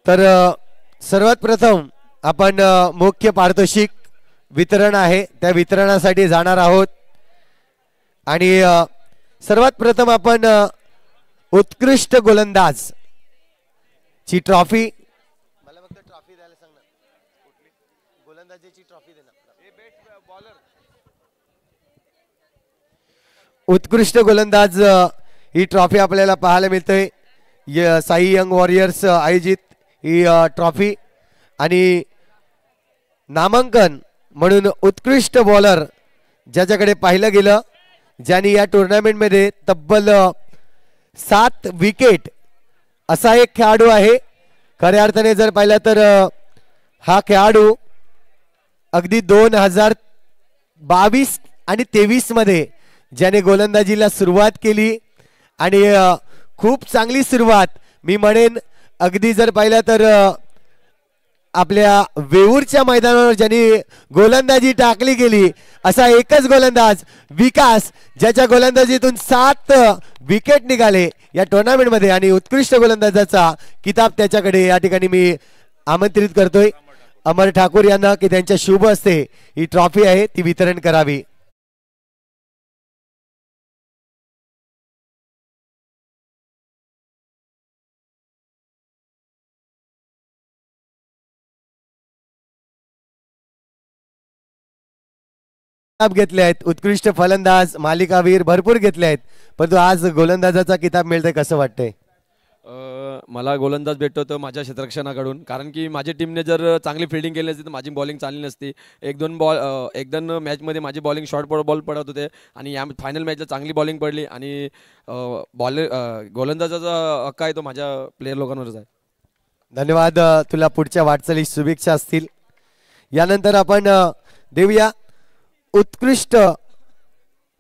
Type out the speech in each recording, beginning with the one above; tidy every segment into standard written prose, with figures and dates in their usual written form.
तर सर्वात प्रथम आपण मुख्य पारितोषिक वितरण आहे त्या वितरणासाठी जाणार आहोत आणि सर्वात प्रथम आपण उत्कृष्ट गोलंदाज ची ट्रॉफी मला फक्त ट्रॉफी द्यायला सांग ना गोलंदाजीची ट्रॉफी दे ना उत्कृष्ट गोलंदाज ही ट्रॉफी आपल्याला पाहायला मिळते साई यंग वॉरियर्स आयोजित ही ट्रॉफी आणि नामांकन म्हणून उत्कृष्ट बॉलर ज्याच्याकडे पाहिलं गेलं ज्यांनी या टुर्नामेंटमध्ये तब्बल 7 विकेट असा एक खेळाडू आहे खऱ्या अर्थाने जर पाहिलं तर हा खेळाडू अगदी 2022 आणि 23 मध्ये ज्याने गोलंदाजीला सुरुवात केली आणि खूप चांगली सुरुवात मी म्हणेन अगदी जर पाहिलं तर आपल्या वेऊरच्या मैदानावर ज्यांनी गोलंदाजी टाकली गेली असा एकच गोलंदाज विकास ज्याच्या गोलंदाजीतून 7 विकेट निघाले या टुर्नामेंटमध्ये आणि उत्कृष्ट गोलंदाजाचा किताब त्याच्याकडे या ठिकाणी मी आमंत्रित करतोय अमर ठाकूर यांना की त्यांच्या शुभ हस्ते ही ट्रॉफी आहे ती वितरण करावी। घेतले आहेत उत्कृष्ट फलंदाज मालिकावीर भरपूर घेतले आहेत परंतु आज गोलंदाजाचा किताब मिळतंय कसं वाटतंय? मला गोलंदाज भेटतो तो माझ्या क्षेत्ररक्षणाकडून कारण की माझ्या टीमने जर चांगली फिल्डिंग केली असती तर माझी बॉलिंग चांगली नसती एक दोन मॅचमध्ये माझी बॉलिंग शॉर्ट बॉल पडत होते आणि या फायनल मॅचला चांगली बॉलिंग पडली आणि गोलंदाजाचा हक्क आहे तो माझ्या प्लेयर लोकांवरच आहे। धन्यवाद तुला पुढच्या वाटचाली शुभेच्छा असतील। यानंतर आपण देऊया उत्कृष्ट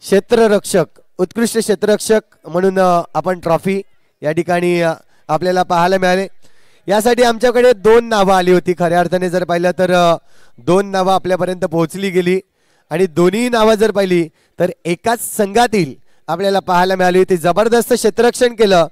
क्षेत्ररक्षक म्हणून आपण ट्रॉफी या ठिकाणी आपल्याला पाहायला मिळाले। यासाठी आमच्याकडे 2 नावं आली होती खऱ्या अर्थाने जर पाहिलं तर 2 नावं आपल्यापर्यंत पोहोचली गेली आणि दोन्ही नावं जर पाहिली तर एकाच संघातील आपल्याला पाहायला मिळाली होती। जबरदस्त क्षेत्ररक्षण केलं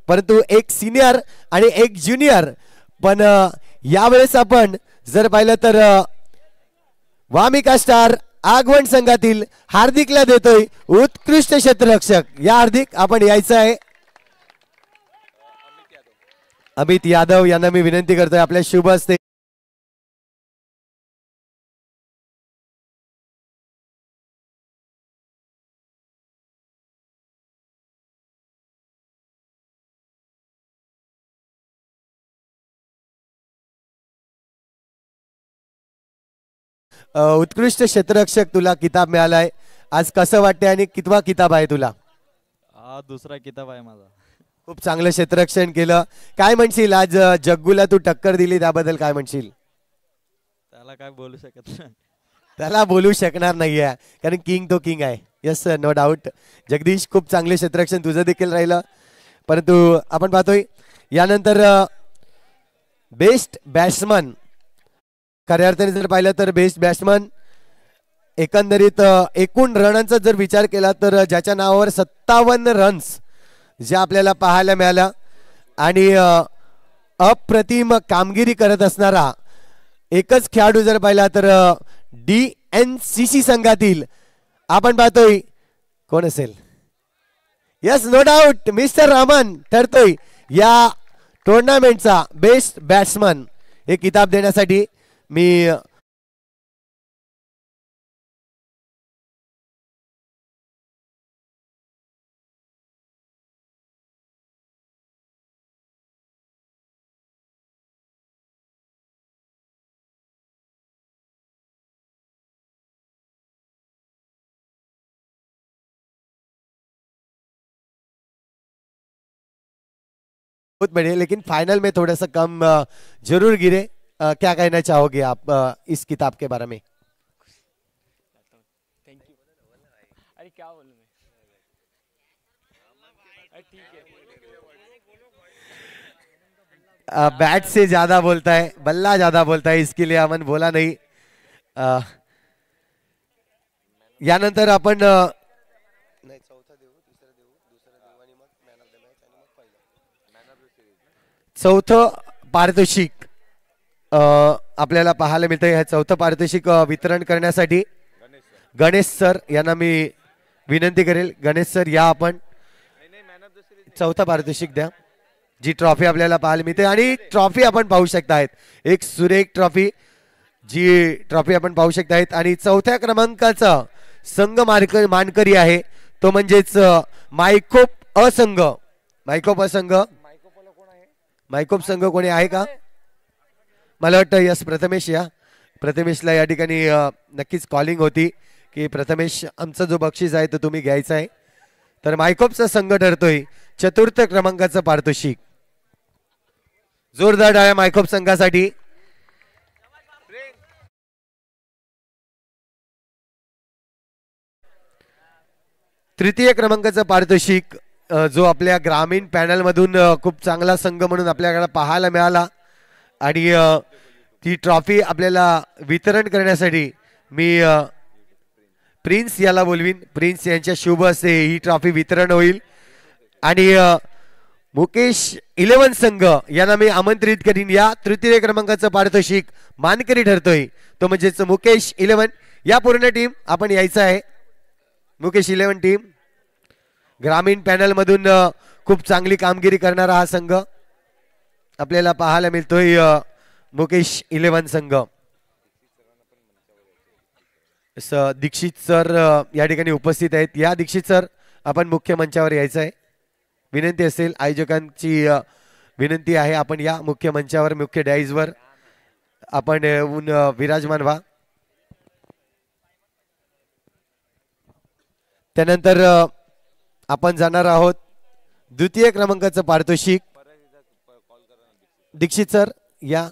परंतु एक सिनियर आणि एक ज्युनियर पण यावेळेस आपण जर पाहिलं तर वामिका स्टार आगवण संघातील हार्दिकला देतोय उत्कृष्ट क्षेत्ररक्षक। या हार्दिक आपण यायचं आहे। अमित यादव यांना मी विनंती करतोय आपल्या शुभ हस्ते उत्कृष्ट क्षेत्ररक्षक तुला किताब मिळालाय आज कसं वाटतंय आणि कितवा किताब आहे तुला? हा दुसरा किताब आहे माझा। खूप चांगलं क्षेत्ररक्षण केलं काय म्हणशील आज जग्गूला तू टक्कर दिली त्याबद्दल काय म्हणशील? त्याला काय बोलू शकत नाही त्याला बोलू शकणार नाहीये कारण किंग तो किंग आहे। यस नो डाऊट जगदीश खूप चांगले क्षेत्ररक्षण तुझं देखील राहिलं परंतु आपण पाहतोय यानंतर बेस्ट बॅट्समन खऱ्या अर्थाने जर पाहिलं तर बेस्ट बॅट्समन एकंदरीत एकूण रनांचा जर विचार केला तर ज्याच्या नावावर 57 रन्स जे आपल्याला पाहायला मिळालं आणि अप्रतिम कामगिरी करत असणारा एकच खेळाडू जर पाहिला तर DNCC संघातील आपण पाहतोय कोण असेल? Yes no doubt mister Raman ठरतोय या टुर्नामेंटचा बेस्ट बॅट्समन हे किताब देण्यासाठी मी लेकिन फाइनल में थोड़ा सा कम जरूर गिरे। क्या कहना चाहोगे आप इस किताब के बारे में? Thank you. अरे क्या बोलूं मैं? ठीक है। बैट से ज्यादा बोलता है बल्ला ज्यादा बोलता है इसके लिए अमन बोला नहीं। यानंतर आपण चौथं पारितोषिक आपल्याला पाहायला मिळतं. ह्या चौथं पारितोषिक वितरण करण्यासाठी गणेश सर यांना मी विनंती करेल. गणेश सर या आपण चौथा पारितोषिक द्या. जी ट्रॉफी आपल्याला पाहायला मिळते आणि ट्रॉफी आपण पाहू शकता एक सुरेख ट्रॉफी, जी ट्रॉफी आपण पाहू शकता. आणि चौथ्या क्रमांकाचा संघ मानकरी आहे तो म्हणजेच मायकोप असंघ. मायकोप असंघ, मायकोप संघ कोणी आहे का? मला वाटतं यस प्रथमेश या. प्रथमेशला या ठिकाणी नक्कीच कॉलिंग होती की प्रथमेश आमचा जो बक्षीस आहे तो तुम्ही घ्यायचा आहे. तर मायकोपचा संघ ठरतोय चतुर्थ क्रमांकाचं पारितोषिक. जोरदार टाळ्या मायकोप संघासाठी. तृतीय क्रमांकाचं पारितोषिक जो आपल्या ग्रामीण पॅनल मधून खूप चांगला संघ म्हणून आपल्याला पाहायला मिळाला आणि ती ट्रॉफी आपल्याला वितरण करण्यासाठी मी प्रिन्स याला बोलवीन. प्रिन्स यांच्या शुभ हस्ते ही ट्रॉफी वितरण होईल आणि मुकेश 11 संघ यांना मी आमंत्रित करीन. या तृतीय क्रमांकाचं पारितोषिक मानकरी ठरतोय तो म्हणजेच मुकेश 11. या पूर्ण टीम आपण यायचं आहे. मुकेश 11 टीम ग्रामीण पॅनल मधून खूप चांगली कामगिरी करणारा हा संघ आपल्याला पाहायला मिळतोय. मुकेश 11 संघ. दीक्षित सर या ठिकाणी उपस्थित आहेत. या दीक्षित सर आपण मुख्य मंचावर यायचं आहे. विनंती असेल, आयोजकांची विनंती आहे, आपण या मुख्य मंचावर, मुख्य डायजवर आपण येऊन विराजमान व्हा. त्यानंतर आपण जाणार आहोत द्वितीय क्रमांकाचं पारितोषिक. दीक्षित सर या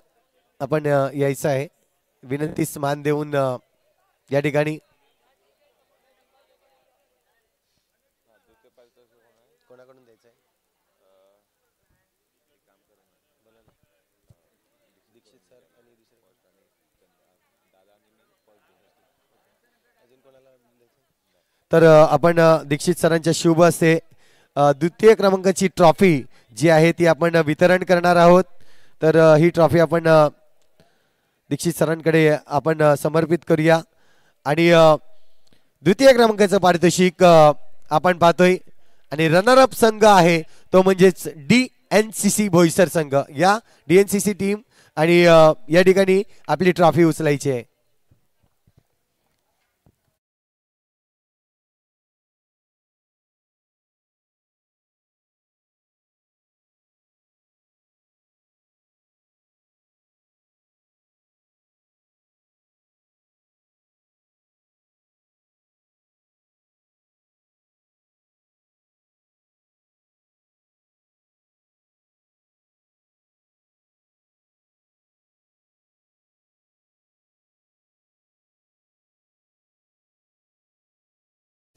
आपण यायचं आहे. विनंतीस मान देऊन या ठिकाणी कोणाकडून द्यायचं आहे? दीक्षित सर आणि तर आपण दीक्षित सरांच्या शुभ हस्ते द्वितीय क्रमांकाची ट्रॉफी जी आहे ती आपण वितरण करणार आहोत. तर ही ट्रॉफी आपण दीक्षित सरांकडे आपण समर्पित करूया आणि द्वितीय क्रमांकाचं पारितोषिक आपण पाहतोय आणि रनरअप संघ आहे तो म्हणजेच DNCC बोईसर संघ. या DNCC टीम आणि या ठिकाणी आपली ट्रॉफी उचलायची आहे.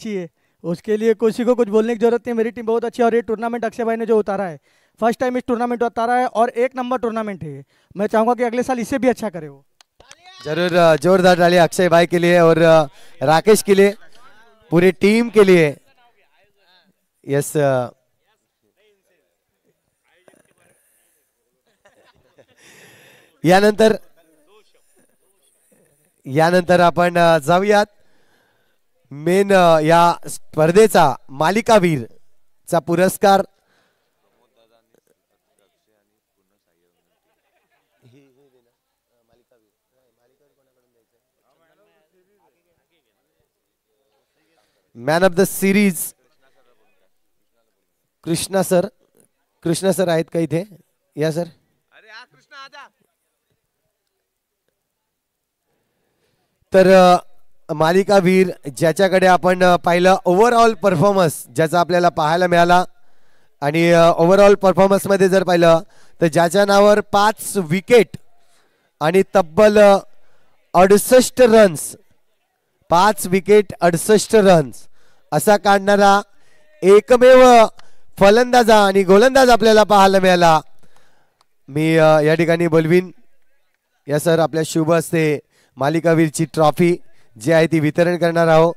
अच्छी है, उसके लिए किसी को कुछ बोलने की जरूरत नहीं. मेरी टीम बहुत अच्छी है और ये टूर्नामेंट अक्षय भाई ने जो उतारा है, फर्स्ट टाइम इस टूर्नामेंट उतारा है और एक नंबर टूर्नामेंट है. मैं चाहूंगा कि अगले साल इससे भी अच्छा करे वो. जरूर जोरदार ताली अक्षय भाई के लिए और राकेश के लिए, पूरी टीम के लिए. यस यानंतर आपण जाऊयात मेन या स्पर्धेचा मालिकावीर चा पुरस्कार. Man of the series Krishna sir आहेत का इथे? या सर. तर मालिकावीर ज्याच्याकडे आपण पाहिलं ओव्हरऑल परफॉर्मन्स ज्याचा आपल्याला पाहायला मिळाला आणि ओव्हरऑल परफॉर्मन्स मध्ये जर पाहिलं तर ज्याच्या नावावर 5 विकेट आणि तब्बल 68 रन्स, 5 विकेट 68 रन्स असा काढणारा एकमेव फलंदाज आणि गोलंदाज आपल्याला पाहायला मिळाला. मी या ठिकाणी बोलवीन या सर आपल्या शुभ हस्ते मालिकावीरची ट्रॉफी जी आहे ती वितरण करणार आहोत.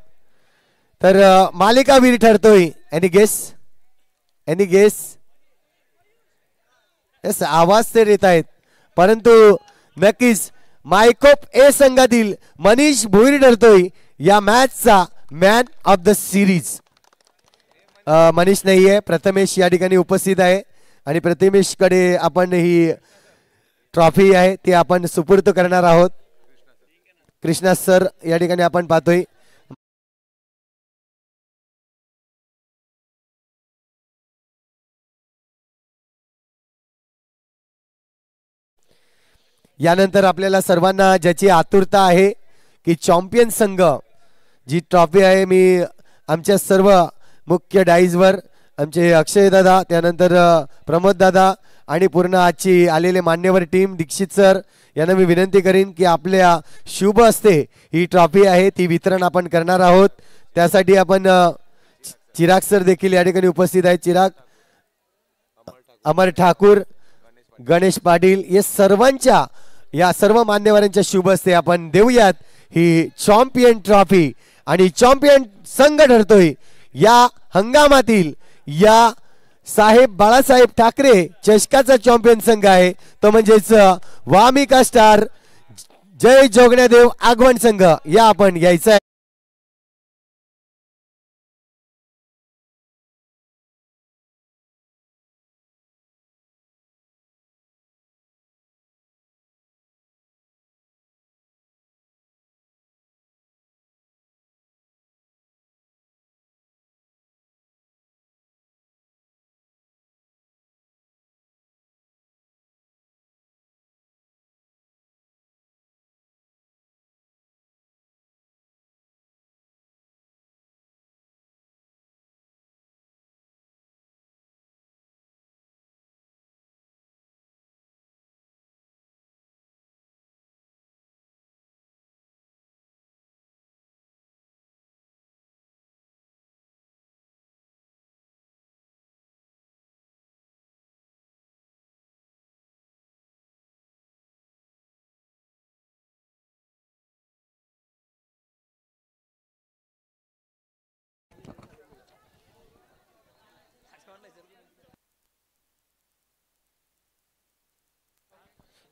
तर मालिकावीर ठरतोय एनी गेस? येस आवाज ते देत आहेत, परंतु नक्कीच मायकोप ए संघातील मनीष भोईर ठरतोय या मॅचचा man of the series. Manish नाहीये, प्रथमेश या ठिकाणी उपस्थित आहे आणि प्रथमेश कडे आपण ही ट्रॉफी आहे ती आपण सुपूर्द करणार आहोत. कृष्णा सर या ठिकाणी आपण पाहतोय. यानंतर आपल्याला सर्वांना ज्याची आतुरता आहे की चॅम्पियन संघ जी ट्रॉफी आहे, मी आमच्या सर्व मुख्य डाईजवर आमचे अक्षय दादा, त्यानंतर प्रमोद दादा आणि पूर्ण आजची आलेले मान्यवर टीम दीक्षित सर यांना मी विनंती करीन की आपल्या शुभ हस्ते ही ट्रॉफी आहे ती वितरण आपण करणार आहोत. त्यासाठी आपण चिराग सर देखील या ठिकाणी उपस्थित आहेत. चिराग, अमर ठाकूर, गणेश पाटील या सर्वांच्या या सर्व मान्यवरांच्या शुभ हस्ते आपण देऊयात ही चॅम्पियन ट्रॉफी. आणि चॅम्पियन संघ ठरतोय या हंगामातील या साहेब बाळासाहेब ठाकरे चषकाचा चॅम्पियन संघ आहे तो म्हणजेच वामिका स्टार जय जोगण्यादेव आगवण संघ. या आपण यायचं आहे.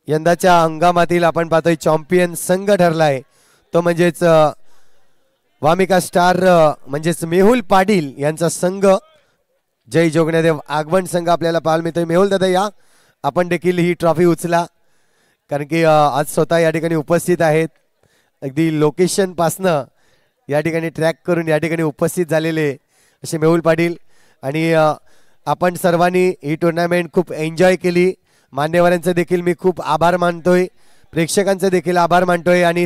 यंदाच्या हंगामातील आपण पाहतोय चॅम्पियन संघ ठरलाय तो म्हणजेच वामिका स्टार म्हणजेच मेहुल पाटील यांचा संघ जय जोगण्यादेव आगवण संघ आपल्याला पाहायला मिळतोय. मेहुल दादा या, आपण देखील ही ट्रॉफी उचला, कारण की आज स्वतः या ठिकाणी उपस्थित आहेत. अगदी लोकेशन पासनं या ठिकाणी ट्रॅक करून या ठिकाणी उपस्थित झालेले असे मेहुल पाटील. आणि आपण सर्वांनी ही टुर्नामेंट खूप एन्जॉय केली. मान्यवरांचे देखील मी खूप आभार मानतोय, प्रेक्षकांचे देखील आभार मानतोय आणि